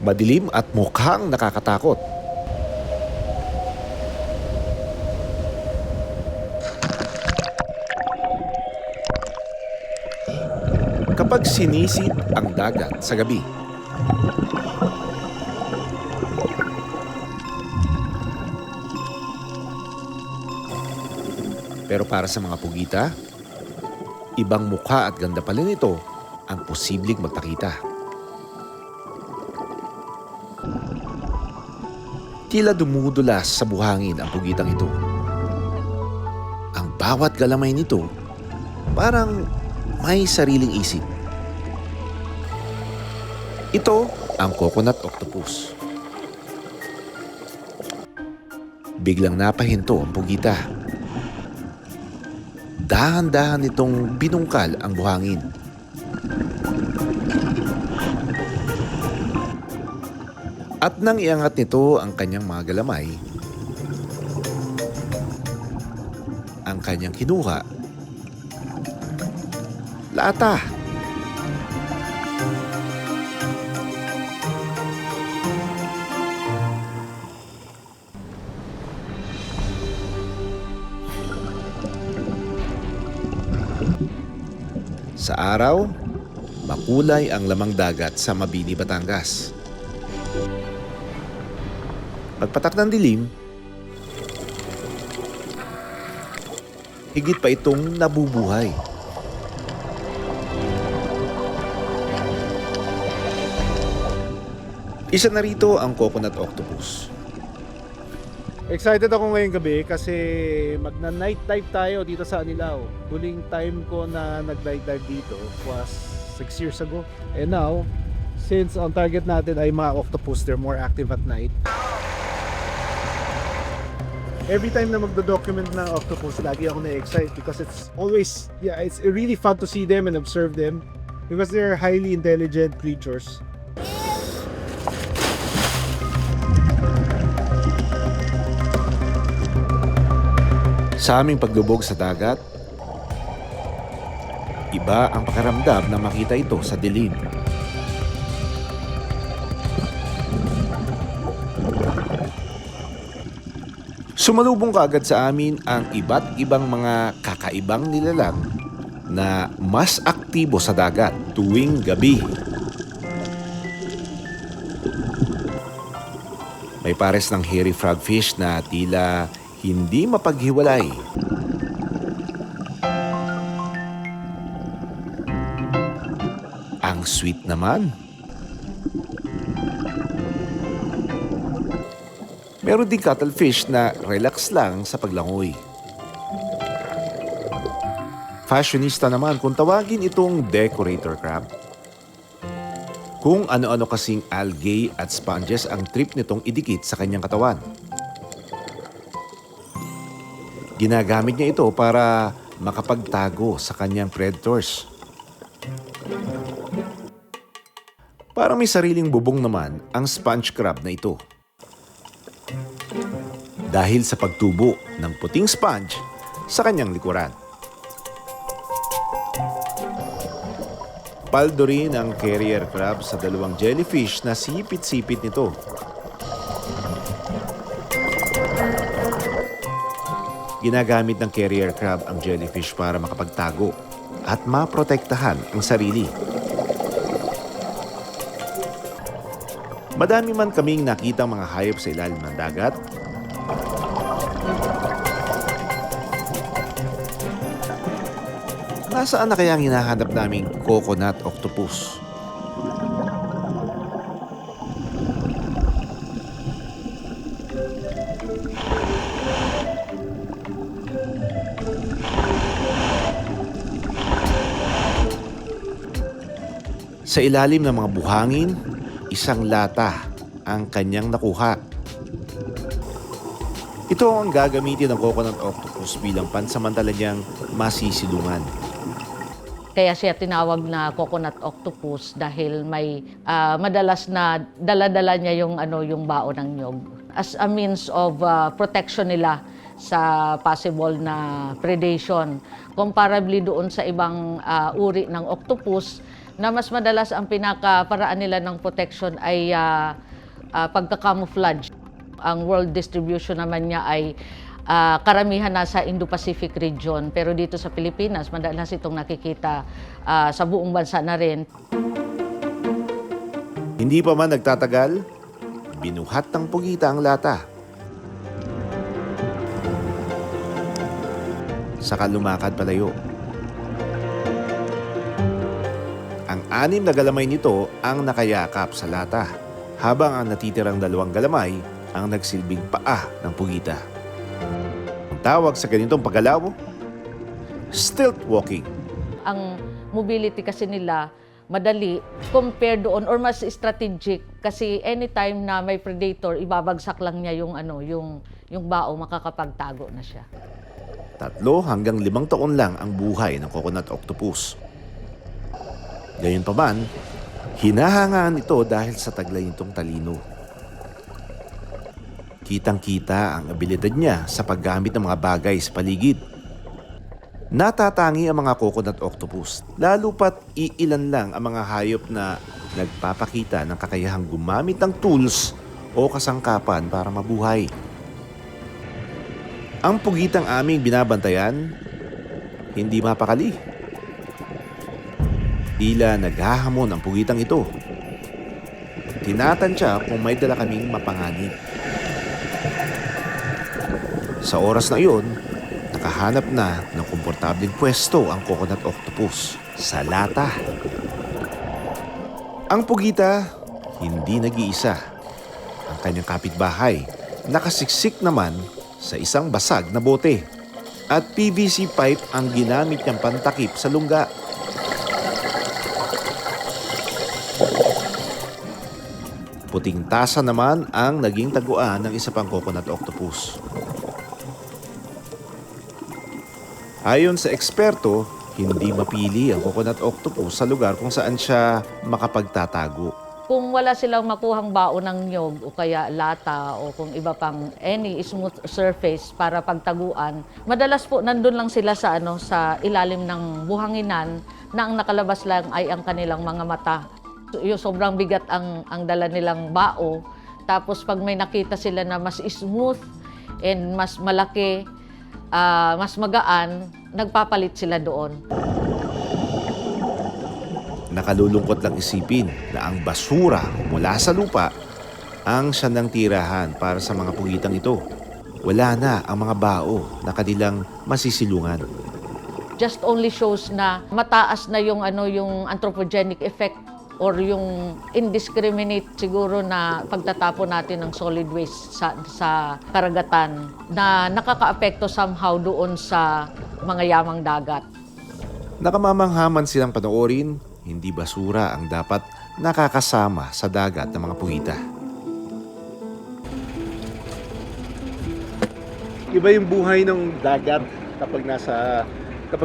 Madilim at mukhang nakakatakot. Kapag sinisid ang dagat sa gabi, pero para sa mga pugita, ibang mukha at ganda pala nito ang posibleng magpakita. Tila dumudulas sa buhangin ang pugitang ito. Ang bawat galamay nito parang may sariling isip. Ito ang coconut octopus. Biglang napahinto ang pugita. Dahan-dahan nitong binungkal ang buhangin. At nang iangat nito ang kanyang mga galamay, ang kanyang kinuha, lata. Sa araw, makulay ang lamang dagat sa Mabini, Batangas. Pagpatak ng dilim, higit pa itong nabubuhay. Isa na rito ang coconut octopus. Excited ako ngayong gabi kasi magna-night dive tayo dito sa Anilao. Huling time ko na nag-night dive dito was 6 years ago. And now, since ang target natin ay mga octopus, they're more active at night. Every time na magdo-document ng octopus, lagi ako na-excite because it's always, it's really fun to see them and observe them because they're highly intelligent creatures. Sa aming paglubog sa dagat, iba ang pakiramdam na makita ito sa dilim. Sumalubong kaagad sa amin ang iba't ibang mga kakaibang nilalang na mas aktibo sa dagat tuwing gabi. May pares ng hairy frogfish na tila hindi mapaghiwalay. Ang sweet naman. Meron din cuttlefish na relax lang sa paglangoy. Fashionista naman kung tawagin itong decorator crab. Kung ano-ano kasing algae at sponges ang trip nitong idikit sa kanyang katawan. Ginagamit niya ito para makapagtago sa kanyang predators. Parang may sariling bubong naman ang sponge crab na ito. Dahil sa pagtubo ng puting sponge sa kanyang likuran. Paldo rin ang carrier crab sa dalawang jellyfish na sipit-sipit nito. Ginagamit ng carrier crab ang jellyfish para makapagtago at maprotektahan ang sarili. Madami man kaming nakitang mga hayop sa ilalim ng dagat, nasaan na kaya ang hinahanap naming coconut octopus? Sa ilalim ng mga buhangin, isang lata ang kanyang nakuha. Ito ang gagamitin ng coconut octopus bilang pansamantala niyang masisilungan. Kaya siya tinawag na coconut octopus dahil may madalas na dala-dala niya yung baon ng nyog as a means of protection nila sa possible na predation. Comparably doon sa ibang uri ng octopus na mas madalas ang pinakaparaan nila ng protection ay pagka-camouflage. Ang world distribution naman niya ay karamihan nasa Indo-Pacific region, pero dito sa Pilipinas, madalas itong nakikita sa buong bansa na rin. Hindi pa man nagtatagal, binuhat ng pugita ang lata. Saka lumakad palayo. Ang 6 na galamay nito ang nakayakap sa lata, habang ang natitirang 2 galamay ang nagsilbing paa ng pugita. Ang tawag sa ganitong paggalaw, stilt walking. Ang mobility kasi nila madali compared doon or mas strategic kasi anytime na may predator, ibabagsak lang niya yung yung bao, makakapagtago na siya. 3 hanggang 5 taon lang ang buhay ng coconut octopus. Gayunpaman, hinahangaan ito dahil sa taglay nitong talino. Kitang-kita ang abilidad niya sa paggamit ng mga bagay sa paligid. Natatangi ang mga coconut octopus, lalo pat iilan lang ang mga hayop na nagpapakita ng kakayahang gumamit ng tools o kasangkapan para mabuhay. Ang pugitang aming binabantayan, hindi mapakali. Tila naghahamon ang pugitang ito. Tinatansya kung may dala kaming mapanganib. Sa oras na iyon, nakahanap na ng komportableng pwesto ang coconut octopus sa lata. Ang pugita, hindi nag-iisa. Ang kanyang kapitbahay, nakasiksik naman sa isang basag na bote. At PVC pipe ang ginamit niyang pantakip sa lungga. Puting tasa naman ang naging taguan ng isa pang coconut octopus. Ayon sa eksperto, hindi mapili ang coconut octopus sa lugar kung saan siya makapagtatago. Kung wala silang makuhang bao ng nyog o kaya lata o kung iba pang any smooth surface para pagtaguan, madalas po nandun lang sila sa sa ilalim ng buhanginan na ang nakalabas lang ay ang kanilang mga mata. Yung sobrang bigat ang dala nilang bao, tapos pag may nakita sila na mas smooth and mas malaki, mas magaan, nagpapalit sila doon. Nakalulungkot lang isipin na ang basura mula sa lupa ang siyang tirahan para sa mga pugitang ito. Wala na ang mga bao na kanilang masisilungan. Just only shows na mataas na yung yung anthropogenic effect or yung indiscriminate siguro na pagtatapon natin ng solid waste sa karagatan na nakakaapekto somehow doon sa mga yamang dagat. Nakamamanghaman silang panoorin, hindi basura ang dapat nakakasama sa dagat ng mga pugita. Iba yung buhay ng dagat kapag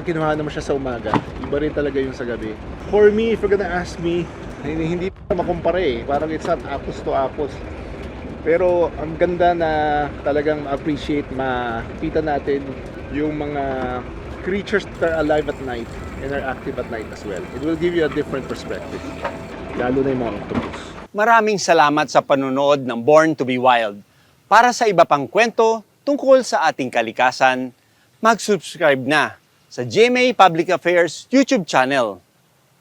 kinuha naman siya sa umaga. Iba rin talaga yung sa gabi. For me, if you're gonna ask me, hindi makumpara eh. Parang it's not apples to apples. Pero ang ganda na talagang appreciate, makita natin yung mga creatures that are alive at night and are active at night as well. It will give you a different perspective. Lalo na yung mga octopus. Maraming salamat sa panonood ng Born to be Wild. Para sa iba pang kwento tungkol sa ating kalikasan, mag-subscribe na sa GMA Public Affairs YouTube channel.